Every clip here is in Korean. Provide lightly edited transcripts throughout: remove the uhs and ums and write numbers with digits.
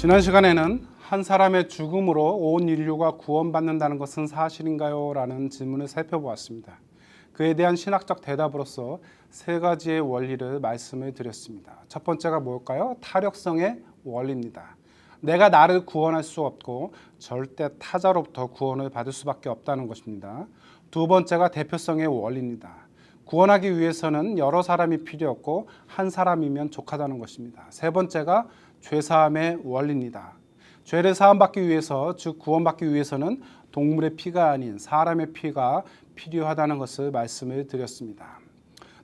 지난 시간에는 한 사람의 죽음으로 온 인류가 구원받는다는 것은 사실인가요? 라는 질문을 살펴보았습니다. 그에 대한 신학적 대답으로서 세 가지의 원리를 말씀을 드렸습니다. 첫 번째가 뭘까요? 타력성의 원리입니다. 내가 나를 구원할 수 없고 절대 타자로부터 구원을 받을 수밖에 없다는 것입니다. 두 번째가 대표성의 원리입니다. 구원하기 위해서는 여러 사람이 필요 없고 한 사람이면 족하다는 것입니다. 세 번째가 죄사함의 원리입니다. 죄를 사함받기 위해서, 즉 구원받기 위해서는 동물의 피가 아닌 사람의 피가 필요하다는 것을 말씀을 드렸습니다.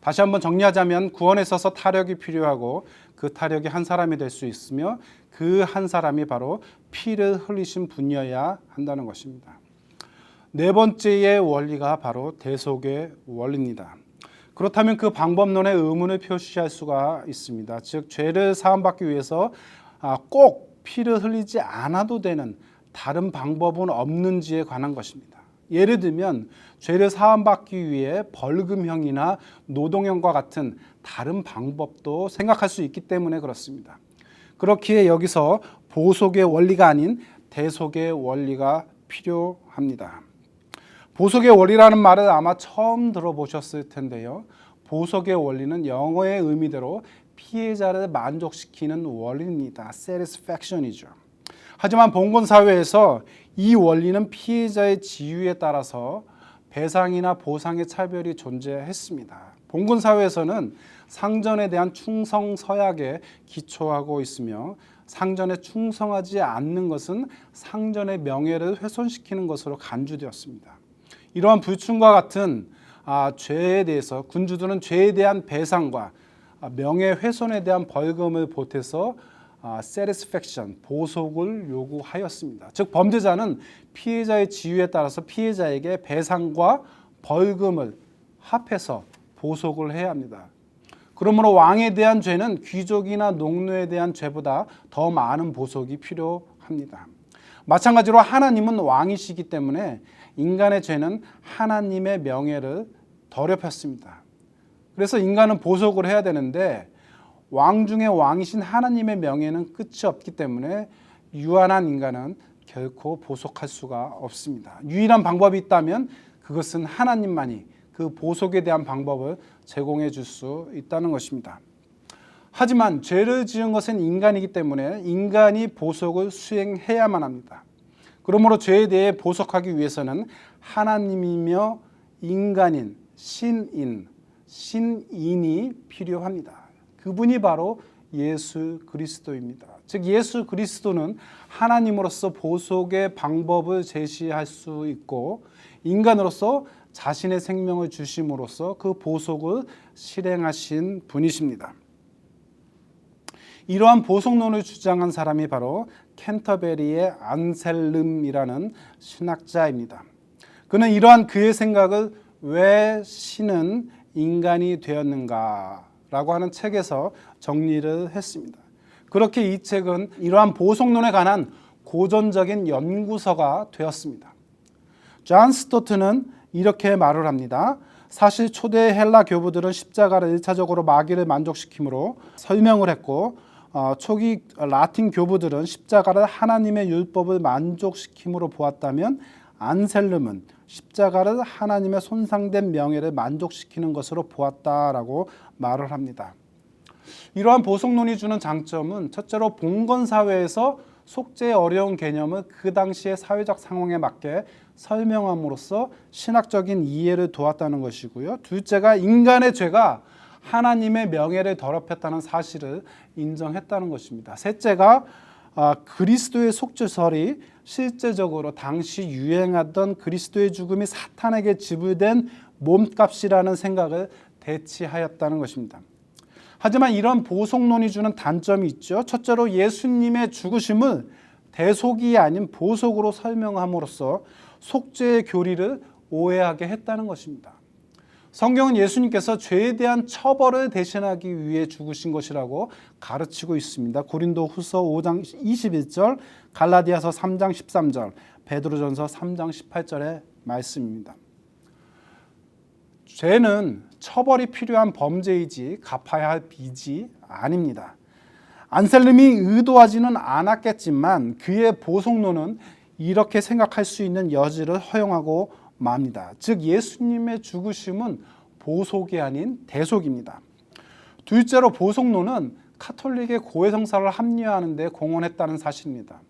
다시 한번 정리하자면 구원에 있어서 타력이 필요하고 그 타력이 한 사람이 될 수 있으며 그 한 사람이 바로 피를 흘리신 분이어야 한다는 것입니다. 네 번째의 원리가 바로 대속의 원리입니다. 그렇다면 그 방법론에 의문을 표시할 수가 있습니다. 즉 죄를 사함받기 위해서 꼭 피를 흘리지 않아도 되는 다른 방법은 없는지에 관한 것입니다. 예를 들면 죄를 사함받기 위해 벌금형이나 노동형과 같은 다른 방법도 생각할 수 있기 때문에 그렇습니다. 그렇기에 여기서 보속의 원리가 아닌 대속의 원리가 필요합니다. 보속의 원리라는 말을 아마 처음 들어보셨을 텐데요. 보속의 원리는 영어의 의미대로 피해자를 만족시키는 원리입니다. satisfaction이죠. 하지만 봉건 사회에서 이 원리는 피해자의 지위에 따라서 배상이나 보상의 차별이 존재했습니다. 봉건 사회에서는 상전에 대한 충성 서약에 기초하고 있으며 상전에 충성하지 않는 것은 상전의 명예를 훼손시키는 것으로 간주되었습니다. 이러한 불충과 같은 죄에 대해서 군주들은 죄에 대한 배상과 명예훼손에 대한 벌금을 보태서 satisfaction, 보속을 요구하였습니다. 즉 범죄자는 피해자의 지위에 따라서 피해자에게 배상과 벌금을 합해서 보속을 해야 합니다. 그러므로 왕에 대한 죄는 귀족이나 농노에 대한 죄보다 더 많은 보속이 필요합니다. 마찬가지로 하나님은 왕이시기 때문에 인간의 죄는 하나님의 명예를 더럽혔습니다. 그래서 인간은 보속을 해야 되는데 왕 중에 왕이신 하나님의 명예는 끝이 없기 때문에 유한한 인간은 결코 보속할 수가 없습니다. 유일한 방법이 있다면 그것은 하나님만이 그 보속에 대한 방법을 제공해 줄 수 있다는 것입니다. 하지만 죄를 지은 것은 인간이기 때문에 인간이 보속을 수행해야만 합니다. 그러므로 죄에 대해 보속하기 위해서는 하나님이며 인간인 신인이 필요합니다. 그분이 바로 예수 그리스도입니다. 즉 예수 그리스도는 하나님으로서 보속의 방법을 제시할 수 있고 인간으로서 자신의 생명을 주심으로써 그 보속을 실행하신 분이십니다. 이러한 보속론을 주장한 사람이 바로 캔터베리의 안셀름이라는 신학자입니다. 그는 이러한 그의 생각을 왜 신은 인간이 되었는가라고 하는 책에서 정리를 했습니다. 그렇게 이 책은 이러한 보속론에 관한 고전적인 연구서가 되었습니다. 존 스토트는 이렇게 말을 합니다. 사실 초대 헬라 교부들은 십자가를 1차적으로 마귀를 만족시키므로 설명을 했고 초기 라틴 교부들은 십자가를 하나님의 율법을 만족시킴으로 보았다면 안셀름은 십자가를 하나님의 손상된 명예를 만족시키는 것으로 보았다라고 말을 합니다. 이러한 보속론이 주는 장점은 첫째로 봉건 사회에서 속죄의 어려운 개념을 그 당시의 사회적 상황에 맞게 설명함으로써 신학적인 이해를 도왔다는 것이고요. 둘째가 인간의 죄가 하나님의 명예를 더럽혔다는 사실을 인정했다는 것입니다. 셋째가 그리스도의 속죄설이 실제적으로 당시 유행하던 그리스도의 죽음이 사탄에게 지불된 몸값이라는 생각을 대치하였다는 것입니다. 하지만 이런 보속론이 주는 단점이 있죠. 첫째로 예수님의 죽으심을 대속이 아닌 보속으로 설명함으로써 속죄의 교리를 오해하게 했다는 것입니다. 성경은 예수님께서 죄에 대한 처벌을 대신하기 위해 죽으신 것이라고 가르치고 있습니다. 고린도후서 5장 21절, 갈라디아서 3장 13절, 베드로전서 3장 18절의 말씀입니다. 죄는 처벌이 필요한 범죄이지 갚아야 할 빚이 아닙니다. 안셀름이 의도하지는 않았겠지만 그의 보속론은 이렇게 생각할 수 있는 여지를 허용하고 맙니다. 즉 예수님의 죽으심은 보속이 아닌 대속입니다. 둘째로 보속론은 카톨릭의 고해성사를 합리화하는 데 공헌했다는 사실입니다.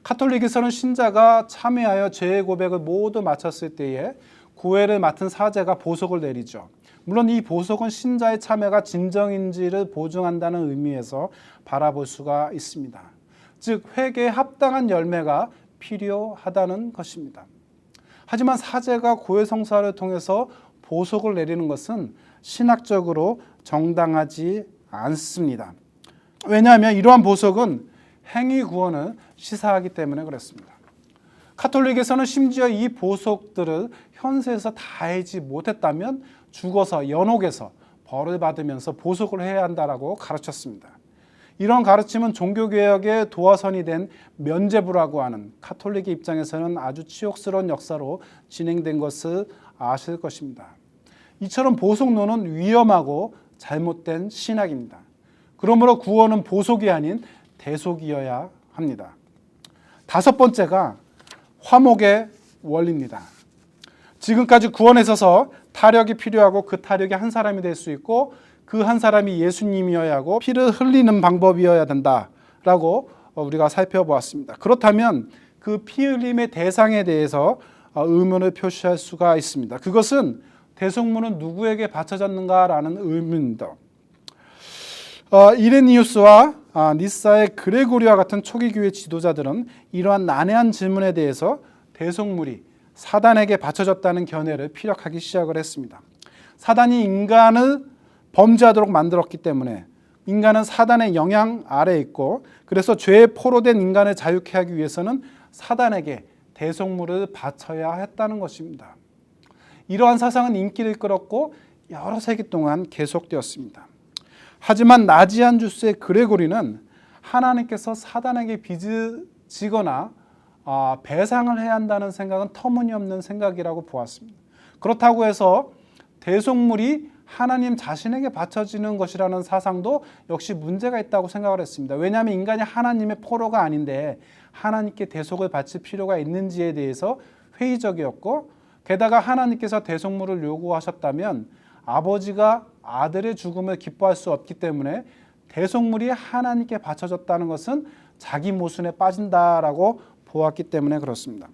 카톨릭에서는 신자가 참회하여 죄의 고백을 모두 마쳤을 때에 고해를 맡은 사제가 보속을 내리죠. 물론 이 보속은 신자의 참회가 진정인지를 보증한다는 의미에서 바라볼 수가 있습니다. 즉 회개에 합당한 열매가 필요하다는 것입니다. 하지만 사제가 고해성사를 통해서 보속을 내리는 것은 신학적으로 정당하지 않습니다. 왜냐하면 이러한 보속은 행위 구원을 시사하기 때문에 그렇습니다. 카톨릭에서는 심지어 이 보속들을 현세에서 다하지 못했다면 죽어서 연옥에서 벌을 받으면서 보속을 해야 한다라고 가르쳤습니다. 이런 가르침은 종교개혁의 도화선이 된 면죄부라고 하는 카톨릭의 입장에서는 아주 치욕스러운 역사로 진행된 것을 아실 것입니다. 이처럼 보속론은 위험하고 잘못된 신학입니다. 그러므로 구원은 보속이 아닌 대속이어야 합니다. 다섯 번째가 화목의 원리입니다. 지금까지 구원에 있어서 타력이 필요하고 그 타력이 한 사람이 될 수 있고 그 한 사람이 예수님이어야 하고 피를 흘리는 방법이어야 된다라고 우리가 살펴보았습니다. 그렇다면 그 피 흘림의 대상에 대해서 의문을 표시할 수가 있습니다. 그것은 대속물은 누구에게 바쳐졌는가라는 의문입니다. 이레니우스와 니사의 그레고리와 같은 초기 교회 지도자들은 이러한 난해한 질문에 대해서 대속물이 사단에게 바쳐졌다는 견해를 피력하기 시작을 했습니다. 사단이 인간을 범죄하도록 만들었기 때문에 인간은 사단의 영향 아래에 있고 그래서 죄에 포로된 인간을 자유케 하기 위해서는 사단에게 대속물을 바쳐야 했다는 것입니다. 이러한 사상은 인기를 끌었고 여러 세기 동안 계속되었습니다. 하지만 나지안 주스의 그레고리는 하나님께서 사단에게 빚을 지거나 배상을 해야 한다는 생각은 터무니없는 생각이라고 보았습니다. 그렇다고 해서 대속물이 하나님 자신에게 바쳐지는 것이라는 사상도 역시 문제가 있다고 생각을 했습니다. 왜냐하면 인간이 하나님의 포로가 아닌데 하나님께 대속을 바칠 필요가 있는지에 대해서 회의적이었고 게다가 하나님께서 대속물을 요구하셨다면 아버지가 아들의 죽음을 기뻐할 수 없기 때문에 대속물이 하나님께 바쳐졌다는 것은 자기 모순에 빠진다라고 보았기 때문에 그렇습니다.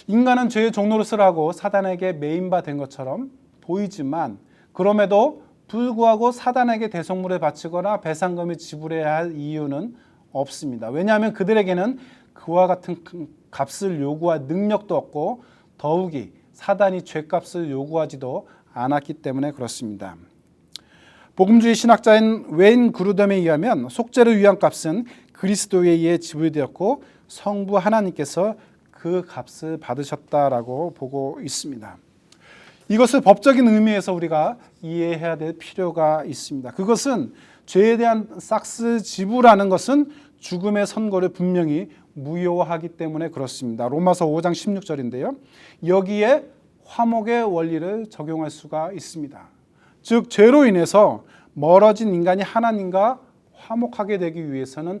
인간은 죄의 종노릇을 하고 사단에게 매인바된 것처럼 보이지만 그럼에도 불구하고 사단에게 대속물을 바치거나 배상금을 지불해야 할 이유는 없습니다. 왜냐하면 그들에게는 그와 같은 값을 요구할 능력도 없고 더욱이 사단이 죄값을 요구하지도 않았기 때문에 그렇습니다. 복음주의 신학자인 웨인 그루덤에 의하면 속죄를 위한 값은 그리스도에 의해 지불되었고 성부 하나님께서 그 값을 받으셨다라고 보고 있습니다. 이것을 법적인 의미에서 우리가 이해해야 될 필요가 있습니다. 그것은 죄에 대한 삭스 지불하는 것은 죽음의 선고를 분명히 무효하기 때문에 그렇습니다. 로마서 5장 16절인데요. 여기에 화목의 원리를 적용할 수가 있습니다. 즉 죄로 인해서 멀어진 인간이 하나님과 화목하게 되기 위해서는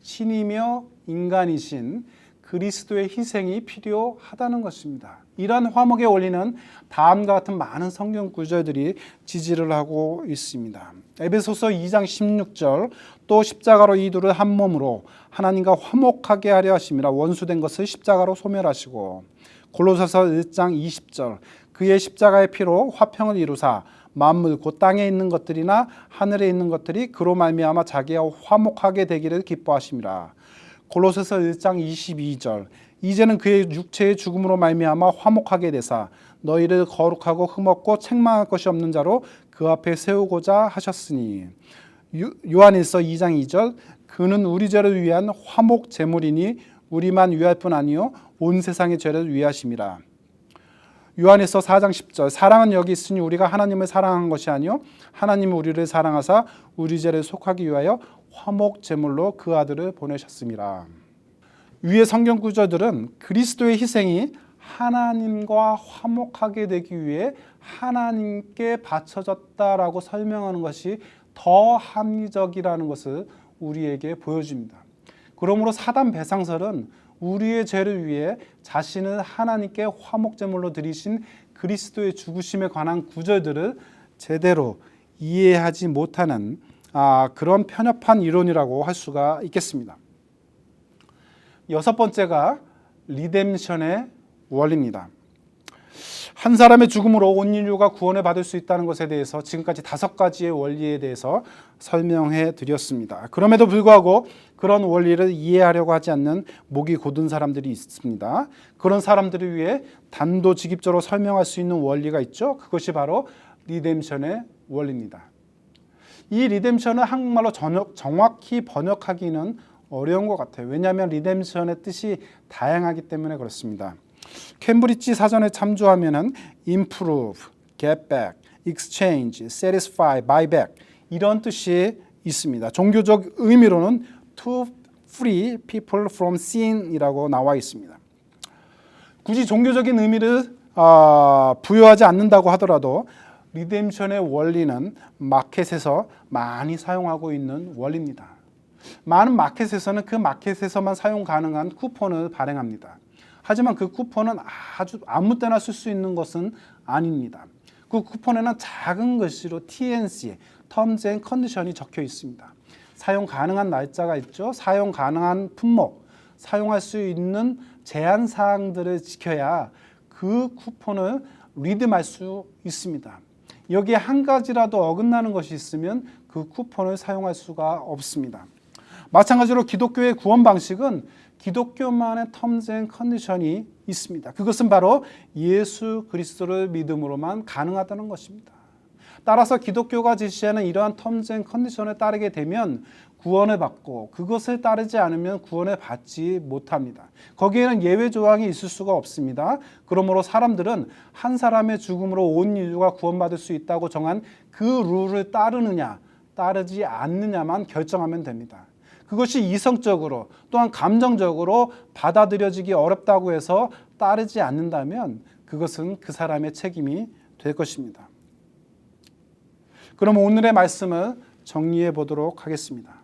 신이며 인간이신 그리스도의 희생이 필요하다는 것입니다. 이러한 화목의 원리는 다음과 같은 많은 성경 구절들이 지지를 하고 있습니다. 에베소서 2장 16절 또 십자가로 이두를 한 몸으로 하나님과 화목하게 하려 하심이라 원수된 것을 십자가로 소멸하시고 골로새서 1장 20절 그의 십자가의 피로 화평을 이루사 만물 곧 땅에 있는 것들이나 하늘에 있는 것들이 그로 말미암아 자기와 화목하게 되기를 기뻐하심이라 골로새서 1장 22절 이제는 그의 육체의 죽음으로 말미암아 화목하게 되사 너희를 거룩하고 흠없고 책망할 것이 없는 자로 그 앞에 세우고자 하셨으니 요한일서 2장 2절 그는 우리 죄를 위한 화목 제물이니 우리만 위할 뿐 아니요 온 세상의 죄를 위하심이라. 요한일서 4장 10절 사랑은 여기 있으니 우리가 하나님을 사랑한 것이 아니요 하나님이 우리를 사랑하사 우리 죄를 속하기 위하여 화목 제물로 그 아들을 보내셨습니다. 위의 성경 구절들은 그리스도의 희생이 하나님과 화목하게 되기 위해 하나님께 바쳐졌다라고 설명하는 것이 더 합리적이라는 것을 우리에게 보여줍니다. 그러므로 사단 배상설은 우리의 죄를 위해 자신을 하나님께 화목제물로 드리신 그리스도의 죽으심에 관한 구절들을 제대로 이해하지 못하는 그런 편협한 이론이라고 할 수가 있겠습니다. 여섯 번째가 리뎀션의 원리입니다. 한 사람의 죽음으로 온 인류가 구원을 받을 수 있다는 것에 대해서 지금까지 5가지의 원리에 대해서 설명해 드렸습니다. 그럼에도 불구하고 그런 원리를 이해하려고 하지 않는 목이 곧은 사람들이 있습니다. 그런 사람들을 위해 단도직입적으로 설명할 수 있는 원리가 있죠. 그것이 바로 리뎀션의 원리입니다. 이 리뎀션을 한국말로 정확히 번역하기는 어려운 것 같아요. 왜냐하면 리뎀션의 뜻이 다양하기 때문에 그렇습니다. 캠브리지 사전에 참조하면은 improve, get back, exchange, satisfy, buy back 이런 뜻이 있습니다. 종교적 의미로는 to free people from sin이라고 나와 있습니다. 굳이 종교적인 의미를 부여하지 않는다고 하더라도 리뎀션의 원리는 마켓에서 많이 사용하고 있는 원리입니다. 많은 마켓에서는 그 마켓에서만 사용 가능한 쿠폰을 발행합니다. 하지만 그 쿠폰은 아주 아무 때나 쓸 수 있는 것은 아닙니다. 그 쿠폰에는 작은 글씨로 TNC, Terms and Condition이 적혀 있습니다. 사용 가능한 날짜가 있죠. 사용 가능한 품목, 사용할 수 있는 제한 사항들을 지켜야 그 쿠폰을 리듬할 수 있습니다. 여기에 한 가지라도 어긋나는 것이 있으면 그 쿠폰을 사용할 수가 없습니다. 마찬가지로 기독교의 구원 방식은 기독교만의 terms and condition이 있습니다. 그것은 바로 예수 그리스도를 믿음으로만 가능하다는 것입니다. 따라서 기독교가 제시하는 이러한 terms and condition에 따르게 되면 구원을 받고 그것을 따르지 않으면 구원을 받지 못합니다. 거기에는 예외 조항이 있을 수가 없습니다. 그러므로 사람들은 한 사람의 죽음으로 온 인류가 구원받을 수 있다고 정한 그 룰을 따르느냐 따르지 않느냐만 결정하면 됩니다. 그것이 이성적으로 또한 감정적으로 받아들여지기 어렵다고 해서 따르지 않는다면 그것은 그 사람의 책임이 될 것입니다. 그럼 오늘의 말씀을 정리해 보도록 하겠습니다.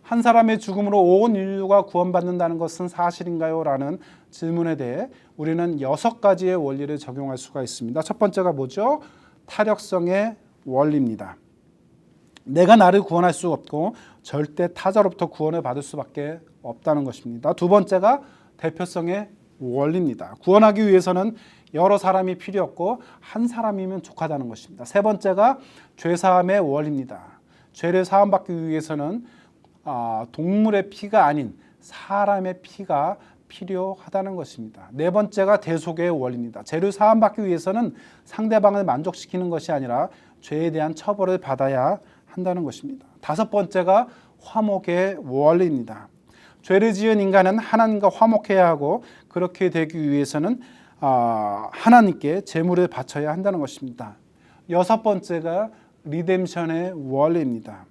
한 사람의 죽음으로 온 인류가 구원받는다는 것은 사실인가요? 라는 질문에 대해 우리는 6가지의 원리를 적용할 수가 있습니다. 첫 번째가 뭐죠? 타력성의 원리입니다. 내가 나를 구원할 수 없고 절대 타자로부터 구원을 받을 수밖에 없다는 것입니다. 두 번째가 대표성의 원리입니다. 구원하기 위해서는 여러 사람이 필요 없고 한 사람이면 족하다는 것입니다. 세 번째가 죄사함의 원리입니다. 죄를 사함받기 위해서는 동물의 피가 아닌 사람의 피가 필요하다는 것입니다. 네 번째가 대속의 원리입니다. 죄를 사함받기 위해서는 상대방을 만족시키는 것이 아니라 죄에 대한 처벌을 받아야 한다는 것입니다. 다섯 번째가 화목의 원리입니다. 죄를 지은 인간은 하나님과 화목해야 하고 그렇게 되기 위해서는 하나님께 제물을 바쳐야 한다는 것입니다. 여섯 번째가 리뎀션의 원리입니다.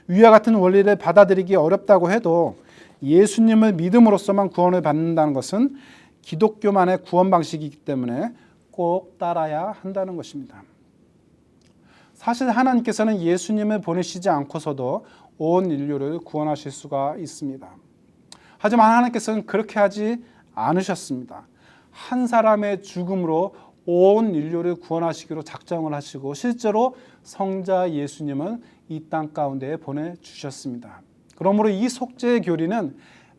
위와 같은 원리를 받아들이기 어렵다고 해도 예수님을 믿음으로써만 구원을 받는다는 것은 기독교만의 구원 방식이기 때문에 꼭 따라야 한다는 것입니다. 사실 하나님께서는 예수님을 보내시지 않고서도 온 인류를 구원하실 수가 있습니다. 하지만 하나님께서는 그렇게 하지 않으셨습니다. 한 사람의 죽음으로 온 인류를 구원하시기로 작정을 하시고 실제로 성자 예수님을 이 땅 가운데 보내주셨습니다. 그러므로 이 속죄의 교리는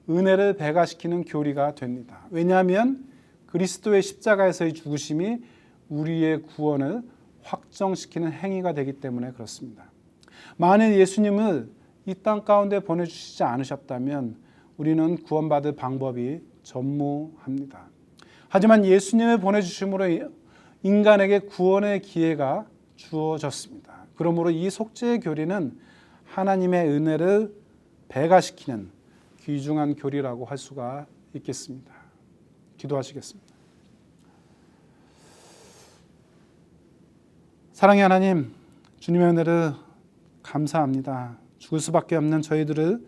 은혜를 배가시키는 교리가 됩니다. 왜냐하면 그리스도의 십자가에서의 죽으심이 우리의 구원을 확정시키는 행위가 되기 때문에 그렇습니다. 만일 예수님을 이 땅 가운데 보내주시지 않으셨다면 우리는 구원받을 방법이 전무합니다. 하지만 예수님을 보내주심으로 인간에게 구원의 기회가 주어졌습니다. 그러므로 이 속죄의 교리는 하나님의 은혜를 배가시키는 귀중한 교리라고 할 수가 있겠습니다. 기도하시겠습니다. 사랑의 하나님, 주님의 은혜를 감사합니다. 죽을 수밖에 없는 저희들을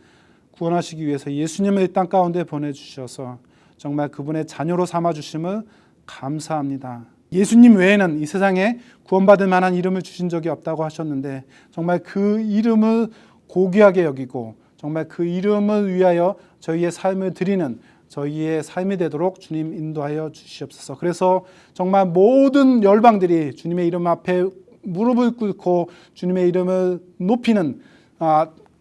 구원하시기 위해서 예수님을 이 땅 가운데 보내주셔서 정말 그분의 자녀로 삼아주심을 감사합니다. 예수님 외에는 이 세상에 구원받을 만한 이름을 주신 적이 없다고 하셨는데 정말 그 이름을 고귀하게 여기고 정말 그 이름을 위하여 저희의 삶을 드리는 저희의 삶이 되도록 주님 인도하여 주시옵소서. 그래서 정말 모든 열방들이 주님의 이름 앞에 무릎을 꿇고 주님의 이름을 높이는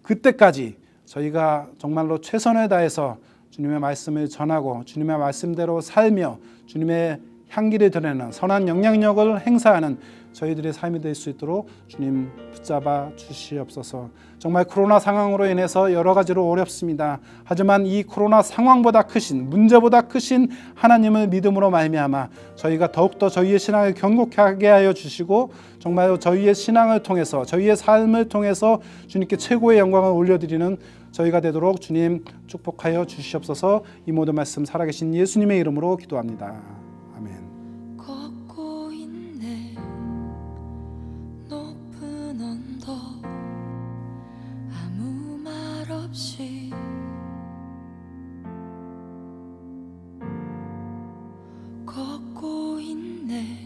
그때까지 저희가 정말로 최선을 다해서 주님의 말씀을 전하고 주님의 말씀대로 살며 주님의 향기를 드러내는 선한 영향력을 행사하는 저희들의 삶이 될 수 있도록 주님 붙잡아 주시옵소서. 정말 코로나 상황으로 인해서 여러 가지로 어렵습니다. 하지만 이 코로나 상황보다 크신, 문제보다 크신 하나님을 믿음으로 말미암아 저희가 더욱더 저희의 신앙을 견고하게 하여 주시고 정말 저희의 신앙을 통해서 저희의 삶을 통해서 주님께 최고의 영광을 올려드리는 저희가 되도록 주님 축복하여 주시옵소서. 이 모든 말씀 살아계신 예수님의 이름으로 기도합니다. 아멘. 걷고 있네 높은 언덕 아무 말 없이 걷고 있네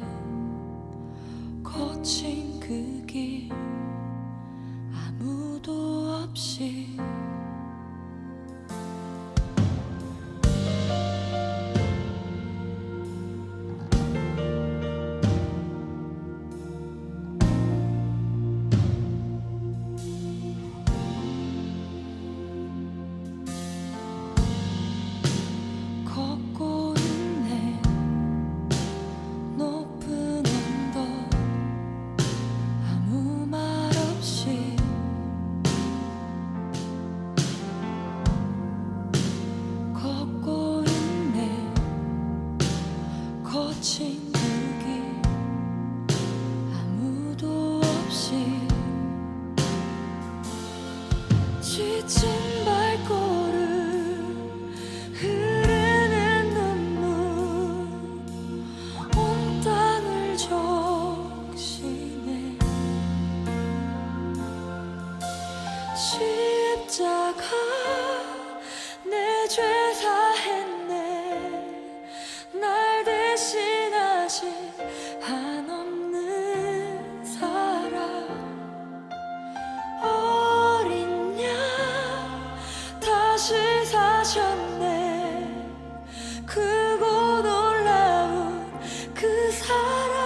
거친 그 길 아무도 없이 걷고 있네 높은 언덕 아무 말 없이 걷고 있네 거친 그 길 아무도 없이 지친 발걸음 흐르는 눈물 온 땅을 적시네 십자가 내 죄 사했네 날 대신하신 한없는 사랑 어린 양 다시 사셨네 크고 놀라운 그 사랑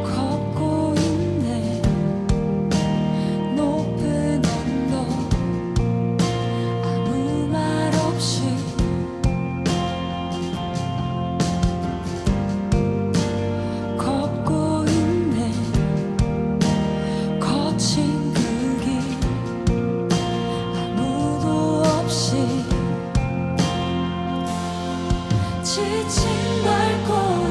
걷고 있네 높은 언덕 아무 말 없이 걷고 있네 거친 그 길 아무도 없이 지친 발걸음